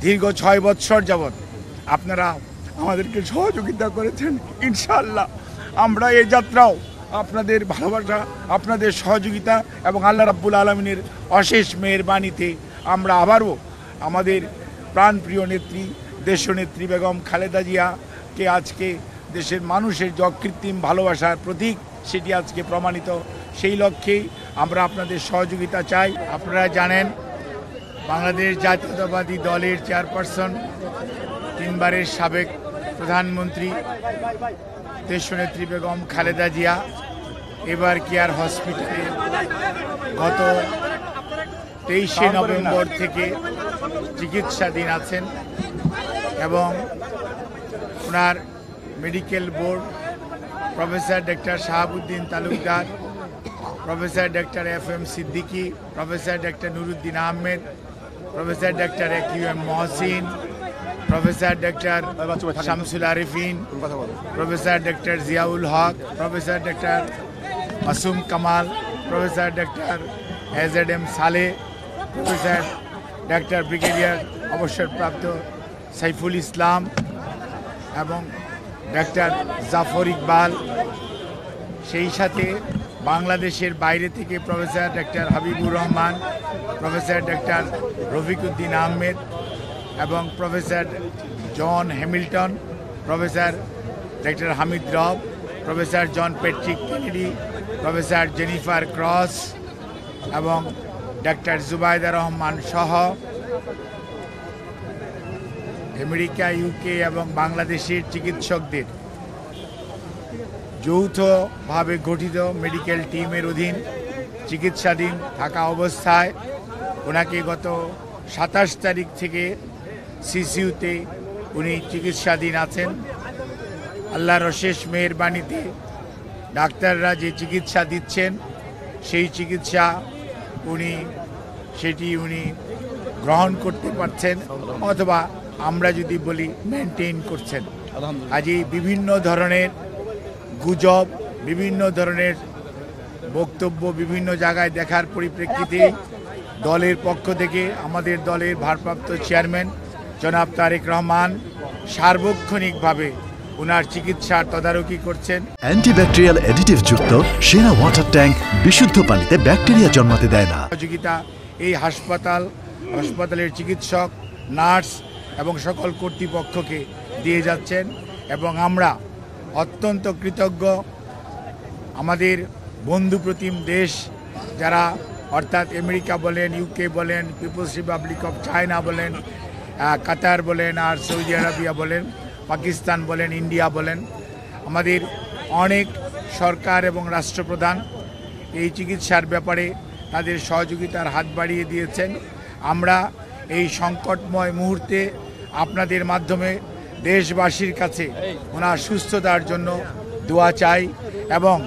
দীর্ঘ ৬ বৎসর যাবৎ আপনারা আমাদেরকে সহযোগিতা করেছেন। ইনশাআল্লাহ আমরা এই যাত্রাও আপনাদের ভালোবাসা, আপনাদের সহযোগিতা এবং আল্লাহ রাব্বুল আলামিনের অশেষ মেহেরবানিতে আমরা আবারও আমাদের প্রাণপ্রিয় নেত্রী দেশনেত্রী বেগম খালেদা জিয়াকে আজকে দেশের মানুষের যে অকৃত্রিম ভালোবাসার প্রতীক সেটি আজকে প্রমাণিত। সেই লক্ষ্যেই আমরা আপনাদের সহযোগিতা চাই। আপনারা জানেন বাংলাদেশ জাতীয়তাবাদী দলের চেয়ারপারসন, 3 বারের সাবেক প্রধানমন্ত্রী দেশনেত্রী বেগম খালেদা জিয়া এবার কেয়ার হসপিটালে গত 23শে নভেম্বর থেকে চিকিৎসাধীন আছেন এবং ওনার medical board professor doctor Shahabuddin Talukdar, professor doctor FM Siddiqui, professor doctor Nuruddin Ahmed, professor doctor AQM Mohsin, professor doctor Shamsul Arefin, professor doctor Ziaul Haque, professor doctor Masum Kamal, professor doctor AZM Saleh, professor doctor brigadier অবসরপ্রাপ্ত সাইফুল ইসলাম এবং ডক্টর জাফর ইকবাল, সেই সাথে বাংলাদেশের বাইরে থেকে professor doctor Habibur Rahman, professor doctor Rafiquddin Ahmed এবং professor John Hamilton, professor doctor Hamid Rob, professor John Patrick Kennedy, professor Jennifer Cross এবং doctor Zubaida Rahman সহ আমেরিকা, UK এবং বাংলাদেশের চিকিৎসকদের যৌথভাবে গঠিত মেডিকেল টিমের অধীন চিকিৎসাধীন থাকা অবস্থায় ওনাকে গত 27 তারিখ থেকে CCUতে উনি চিকিৎসাধীন আছেন। আল্লাহর অশেষ মেহেরবানিতে ডাক্তাররা যে চিকিৎসা দিচ্ছেন সেই চিকিৎসা সেটি উনি গ্রহণ করতে পারছেন অথবা আমরা যদি বলি মেনটেন করছেন। আজই বিভিন্ন ধরনের গুজব, বিভিন্ন ধরনের বক্তব্য বিভিন্ন জায়গায় দেখার পরিপ্রেক্ষিতে দলের পক্ষ থেকে আমাদের দলের ভারপ্রাপ্ত চেয়ারম্যান জনাব তারেক রহমান সার্বক্ষণিকভাবে ওনার চিকিৎসার তদারকি করছেন। অ্যান্টিব্যাকটেরিয়াল অ্যাডিটিভ যুক্ত সেরা ওয়াটার ট্যাঙ্ক বিশুদ্ধ পানিতে ব্যাকটেরিয়া জন্মাতে দেয় না। সহযোগিতা এই হাসপাতালের চিকিৎসক, নার্স এবং সকল কর্তৃপক্ষকে দিয়ে যাচ্ছেন এবং আমরা অত্যন্ত কৃতজ্ঞ। আমাদের বন্ধুপ্রতিম দেশ যারা অর্থাৎ আমেরিকা বলেন, UK বলেন, পিপলস রিপাবলিক অফ চায়না বলেন, কাতার বলেন, আর সৌদি আরবিয়া বলেন, পাকিস্তান বলেন, ইন্ডিয়া বলেন, আমাদের অনেক সরকার এবং রাষ্ট্রপ্রধান এই চিকিৎসার ব্যাপারে তাদের সহযোগিতার হাত বাড়িয়ে দিয়েছেন। আমরা এই সংকটময় মুহূর্তে আপনাদের মাধ্যমে দেশবাসীর কাছে ওনার সুস্থতার জন্য দোয়া চাই এবং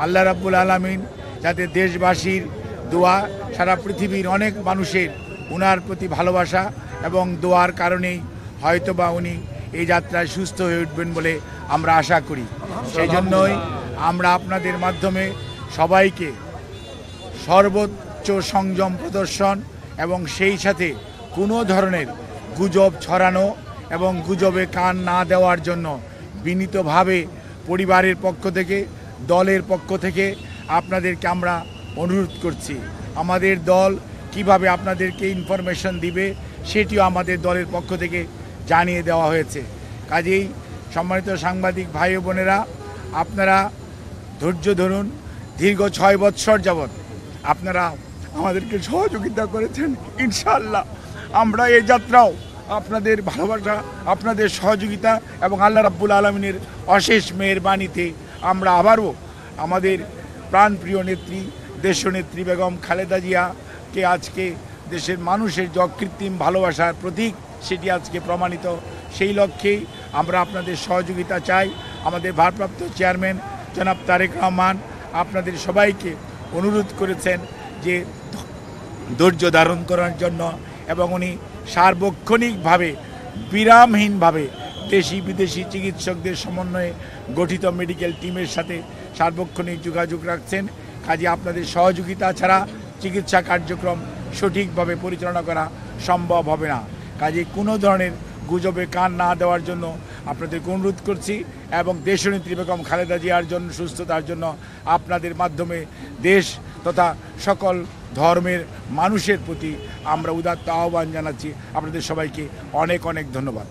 আল্লাহ রাব্বুল আলামিন যাতে দেশবাসীর দোয়া, সারা পৃথিবীর অনেক মানুষের ওনার প্রতি ভালোবাসা এবং দোয়ার কারণেই হয়তোবা উনি এই যাত্রায় সুস্থ হয়ে উঠবেন বলে আমরা আশা করি। সেই জন্যই আমরা আপনাদের মাধ্যমে সবাইকে সর্বোচ্চ সংযম প্রদর্শন এবং সেই সাথে কোনো ধরনের গুজব ছড়ানো এবং গুজবে কান না দেওয়ার জন্য বিনীতভাবে পরিবারের পক্ষ থেকে, দলের পক্ষ থেকে আপনাদেরকে আমরা অনুরোধ করছি। আমাদের দল কিভাবে আপনাদেরকে ইনফরমেশন দিবে সেটিও আমাদের দলের পক্ষ থেকে জানিয়ে দেওয়া হয়েছে। কাজেই সম্মানিত সাংবাদিক ভাই ও বোনেরা, আপনারা ধৈর্য ধরুন। দীর্ঘ 6 বৎসর যাবৎ আপনারা আমাদেরকে সহযোগিতা করেছেন। ইনশাআল্লাহ আমরা এই যাত্রাও আপনাদের ভালোবাসা, আপনাদের সহযোগিতা এবং আল্লাহ রাব্বুল আলামিনের অশেষ মেহেরবানিতে আমরা আবারও আমাদের প্রাণপ্রিয় নেত্রী দেশনেত্রী বেগম খালেদা জিয়াকে আজকে দেশের মানুষের যে অকৃত্রিম ভালোবাসার প্রতীক সেটি আজকে প্রমাণিত। সেই লক্ষ্যেই আমরা আপনাদের সহযোগিতা চাই। আমাদের ভারপ্রাপ্ত চেয়ারম্যান জনাব তারেক রহমান আপনাদের সবাইকে অনুরোধ করেছেন যে ধৈর্য ধারণ করার জন্য এবং উনি সার্বক্ষণিকভাবে বিরামহীনভাবে দেশি বিদেশি চিকিৎসকদের সমন্বয়ে গঠিত মেডিকেল টিমের সাথে সার্বক্ষণিক যোগাযোগ রাখছেন। কাজে আপনাদের সহযোগিতা ছাড়া চিকিৎসা কার্যক্রম সঠিকভাবে পরিচালনা করা সম্ভব হবে না। কাজে কোনো ধরনের গুজবে কান না দেওয়ার জন্য আপনাদেরকে অনুরোধ করছি এবং দেশনেত্রী বেগম খালেদা জিয়ার জন্য সুস্থতার জন্য আপনাদের মাধ্যমে দেশ তথা সকল ধর্মের মানুষের প্রতি আমরা উদাত্ত আহ্বান জানাচ্ছি। আপনাদের সবাইকে অনেক অনেক ধন্যবাদ।